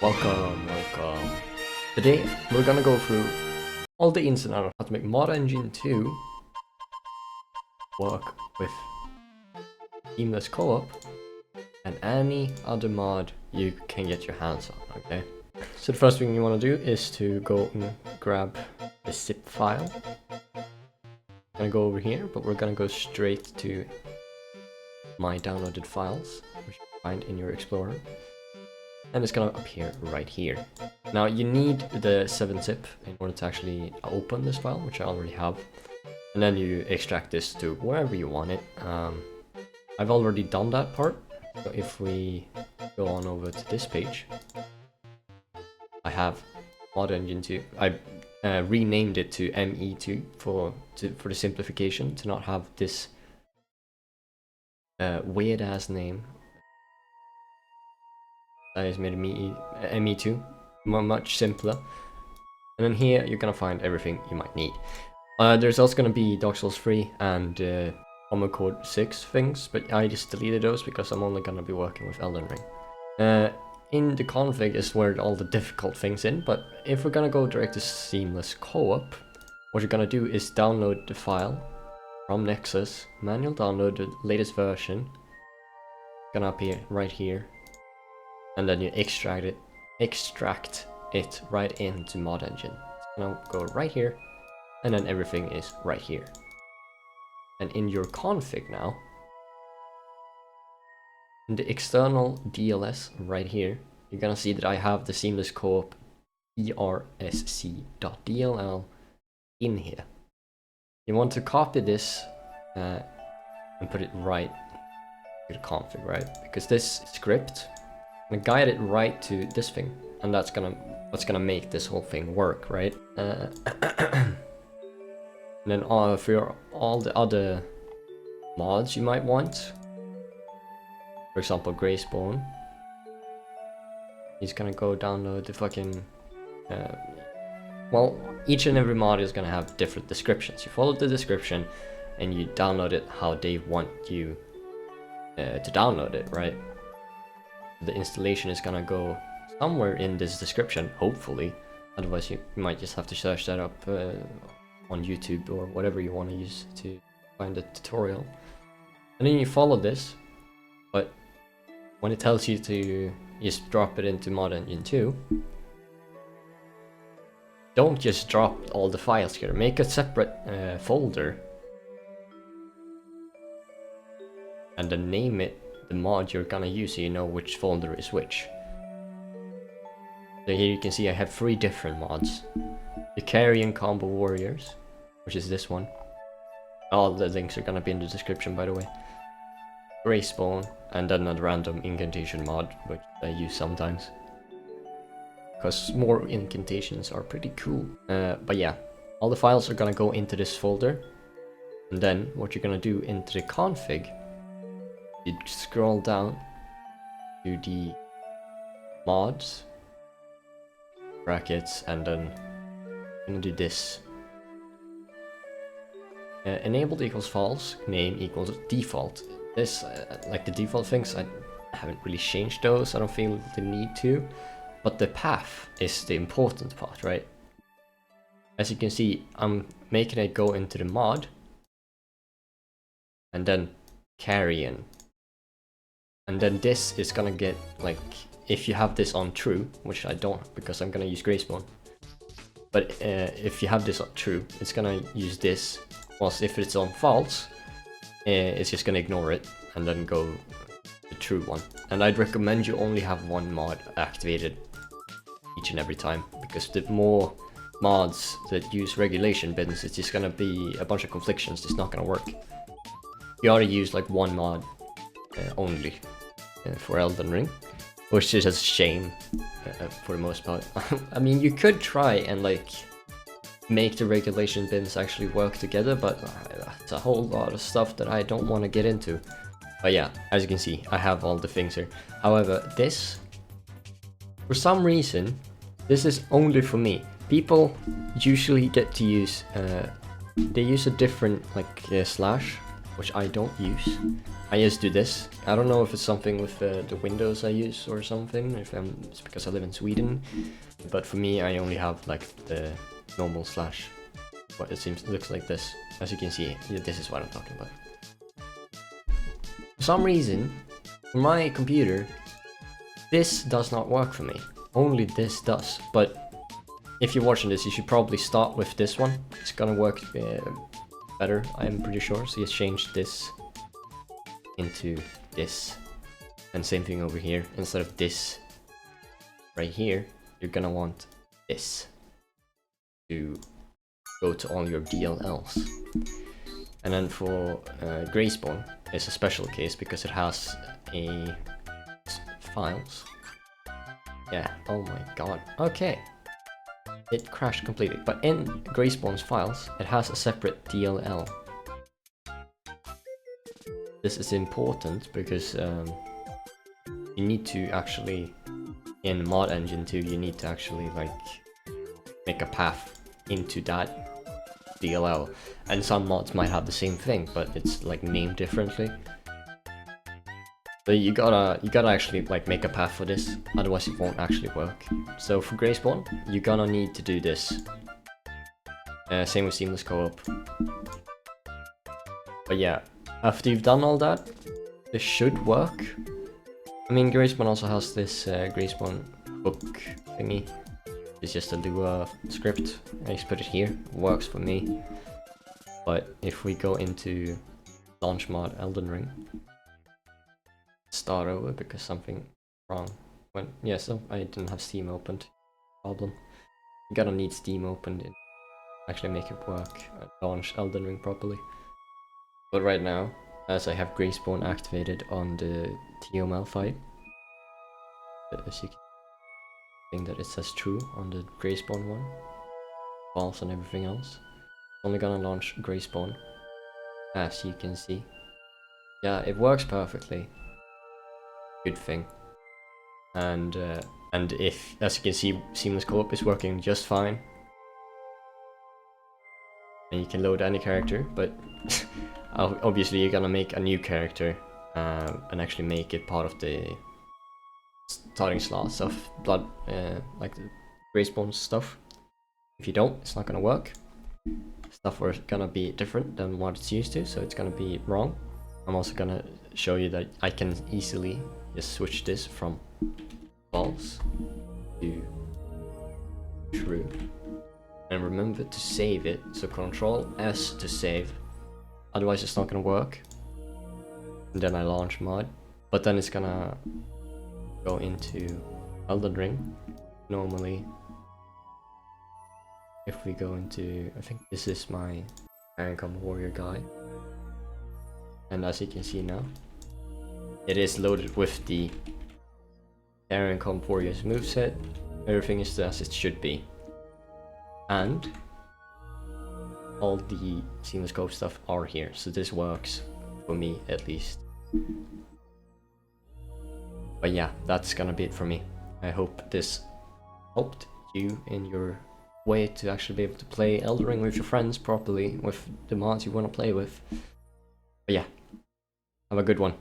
Welcome. Today we're gonna go through all the ins and outs of how to make Mod Engine 2 work with Seamless Co-op and any other mod you can get your hands on, okay? So the first thing you want to do is to go and grab the zip file. I'm gonna go over here, but we're gonna go straight to my downloaded files, which you can find in your Explorer. And it's gonna appear right here. Now you need the 7-zip in order to actually open this file, which I already have. And then you extract this to wherever you want it. I've already done that part. So if we go on over to this page, I have Mod Engine 2. I renamed it to ME2 for the simplification, to not have this weird ass name. That is made ME2 much simpler. And then here you're gonna find everything you might need. There's also gonna be Dark Souls 3 and Armored Core 6 things, but I just deleted those because I'm only gonna be working with Elden Ring. In the config is where all the difficult things in, but if we're gonna go direct to Seamless Co-op, what you're gonna do is download the file from Nexus, manual download the latest version. It's gonna appear right here. And then you extract it right into Mod Engine. It's gonna go right here, and then everything is right here. And in your config now, in the external DLS right here, you're gonna see that I have the Seamless Co-op ersc.dll in here. You want to copy this and put it right to the config, right? Because this script, I'm gonna guide it right to this thing, and that's what's gonna make this whole thing work, right? And then for all the other mods you might want, for example, Grayspawn, he's gonna go download the fucking. Well, each and every mod is gonna have different descriptions. You follow the description, and you download it how they want you to download it, right? The installation is gonna go somewhere in this description, hopefully. Otherwise you might just have to search that up on YouTube or whatever you want to use to find the tutorial. And then you follow this, but when it tells you to just drop it into Mod Engine 2, don't just drop all the files here. Make a separate folder and then name it the mod you're gonna use, so you know which folder is which. So here you can see I have 3 different mods. The Carrion Combo Warriors, which is this one. All the links are gonna be in the description, by the way. Grayspawn, and then a random incantation mod, which I use sometimes. Because more incantations are pretty cool. But yeah, all the files are gonna go into this folder. And then what you're gonna do into the config, you scroll down to the mods, brackets, and then I'm gonna do this. Enabled equals false, name equals default. This, like the default things, I haven't really changed those, I don't feel the need to. But the path is the important part, right? As you can see, I'm making it go into the mod, and then Carrion. And then this is gonna get, like, if you have this on true, which I don't because I'm gonna use Grayspawn. But if you have this on true, it's gonna use this. Whilst if it's on false, it's just gonna ignore it and then go the true one. And I'd recommend you only have one mod activated each and every time, because the more mods that use regulation bins, it's just gonna be a bunch of conflictions. It's not gonna work. You ought to use like one mod only for Elden Ring, which is a shame for the most part. I mean, you could try and like make the regulation bins actually work together, but it's a whole lot of stuff that I don't want to get into. But yeah, as you can see, I have all the things here. However, this, for some reason, this is only for me. People usually get to use, they use a different like slash which I don't use. I just do this. I don't know if it's something with the windows I use or something, if it's because I live in Sweden, but for me I only have like the normal slash, what it looks like this. As you can see, this is what I'm talking about. For some reason, for my computer, this does not work for me. Only this does, but if you're watching this, you should probably start with this one. It's gonna work better, I'm pretty sure. So just change this into this. And same thing over here. Instead of this right here, you're gonna want this to go to all your DLLs. And then for Grayspawn, it's a special case because it has a files. Yeah, oh my god. Okay. It crashed completely, but in Grayspawn's files, it has a separate DLL. This is important because you need to actually, in Mod Engine 2, you need to actually like make a path into that DLL. And some mods might have the same thing, but it's like named differently. So you gotta actually like make a path for this, otherwise it won't actually work. So for Grayspawn, you're gonna need to do this. Same with Seamless COOP. But yeah, after you've done all that, this should work. I mean, Grayspawn also has this Grayspawn hook thingy. It's just a Lua script. I just put it here. It works for me. But if we go into launch mod Elden Ring, start over because something wrong went. Yeah, so I didn't have Steam opened. Problem. You gotta need Steam opened to actually make it work and launch Elden Ring properly. But right now, as I have Grayspawn activated on the TML file, as you can see that it says true on the Grayspawn one, false on everything else. Only gonna launch Grayspawn, as you can see. Yeah, it works perfectly. Good thing. And if, as you can see, Seamless COOP is working just fine. And you can load any character, but obviously you're gonna make a new character and actually make it part of the starting slots of blood, like the Grayspawn stuff. If you don't, it's not gonna work. Stuff are gonna be different than what it's used to, so it's gonna be wrong. I'm also gonna show you that I can easily just switch this from false to true. And remember to save it, so Control S to save, otherwise it's not gonna work. And then I launch mod, but then it's gonna go into Elden Ring. Normally, if we go into, I think this is my Income Warrior guy, and as you can see now, it is loaded with the Income Warrior's moveset. Everything is as it should be. And all the Seamless COOP stuff are here, so this works for me at least. But yeah, that's gonna be it for me. I hope this helped you in your way to actually be able to play Elden Ring with your friends properly with the mods you want to play with. But yeah, have a good one.